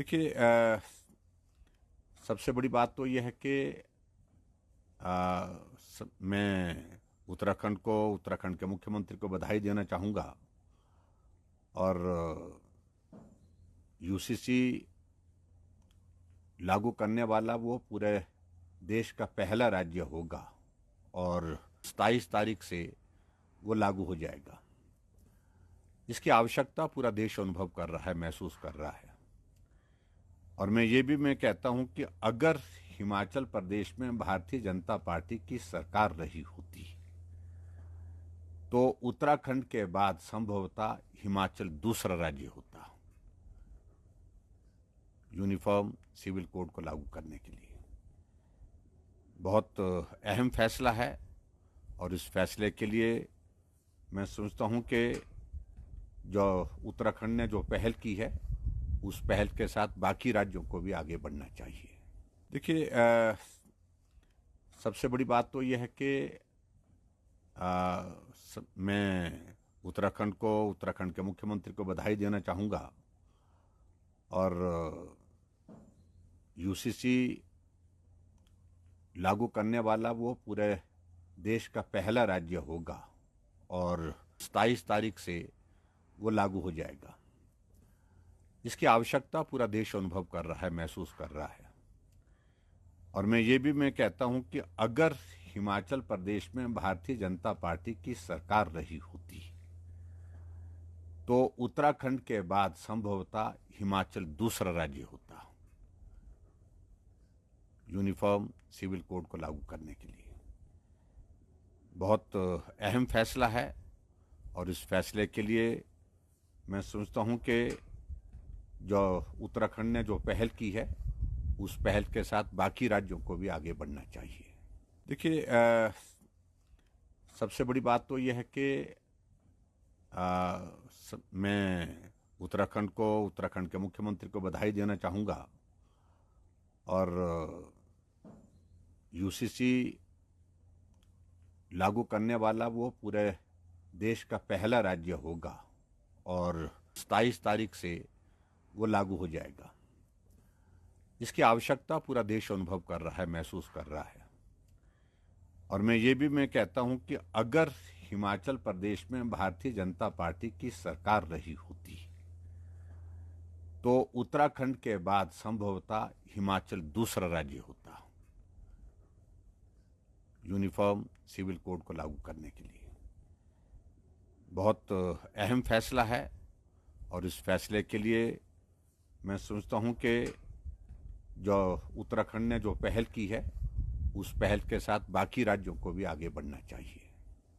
देखिए सबसे बड़ी बात तो यह है कि मैं उत्तराखंड के मुख्यमंत्री को बधाई देना चाहूँगा। और यूसीसी लागू करने वाला वो पूरे देश का पहला राज्य होगा और 27 तारीख से वो लागू हो जाएगा। इसकी आवश्यकता पूरा देश अनुभव कर रहा है, महसूस कर रहा है। और मैं कहता हूं कि अगर हिमाचल प्रदेश में भारतीय जनता पार्टी की सरकार रही होती तो उत्तराखंड के बाद संभवतः हिमाचल दूसरा राज्य होता यूनिफॉर्म सिविल कोड को लागू करने के लिए। बहुत अहम फैसला है और इस फैसले के लिए मैं समझता हूं कि जो उत्तराखंड ने जो पहल की है उस पहल के साथ बाकी राज्यों को भी आगे बढ़ना चाहिए। देखिए सबसे बड़ी बात तो यह है कि मैं उत्तराखंड के मुख्यमंत्री को बधाई देना चाहूँगा। और यूसीसी लागू करने वाला वो पूरे देश का पहला राज्य होगा और 27 तारीख से वो लागू हो जाएगा। इसकी आवश्यकता पूरा देश अनुभव कर रहा है, महसूस कर रहा है। और मैं कहता हूं कि अगर हिमाचल प्रदेश में भारतीय जनता पार्टी की सरकार रही होती तो उत्तराखंड के बाद संभवतः हिमाचल दूसरा राज्य होता यूनिफॉर्म सिविल कोड को लागू करने के लिए। बहुत अहम फैसला है और इस फैसले के लिए मैं समझता हूं कि जो उत्तराखंड ने जो पहल की है उस पहल के साथ बाकी राज्यों को भी आगे बढ़ना चाहिए। देखिए सबसे बड़ी बात तो यह है कि मैं उत्तराखंड के मुख्यमंत्री को बधाई देना चाहूँगा। और यूसीसी लागू करने वाला वो पूरे देश का पहला राज्य होगा और 27 तारीख से वो लागू हो जाएगा। इसकी आवश्यकता पूरा देश अनुभव कर रहा है, महसूस कर रहा है। और मैं कहता हूं कि अगर हिमाचल प्रदेश में भारतीय जनता पार्टी की सरकार रही होती तो उत्तराखंड के बाद संभवतः हिमाचल दूसरा राज्य होता यूनिफॉर्म सिविल कोड को लागू करने के लिए। बहुत अहम फैसला है और इस फैसले के लिए मैं समझता हूं कि जो उत्तराखंड ने जो पहल की है उस पहल के साथ बाकी राज्यों को भी आगे बढ़ना चाहिए।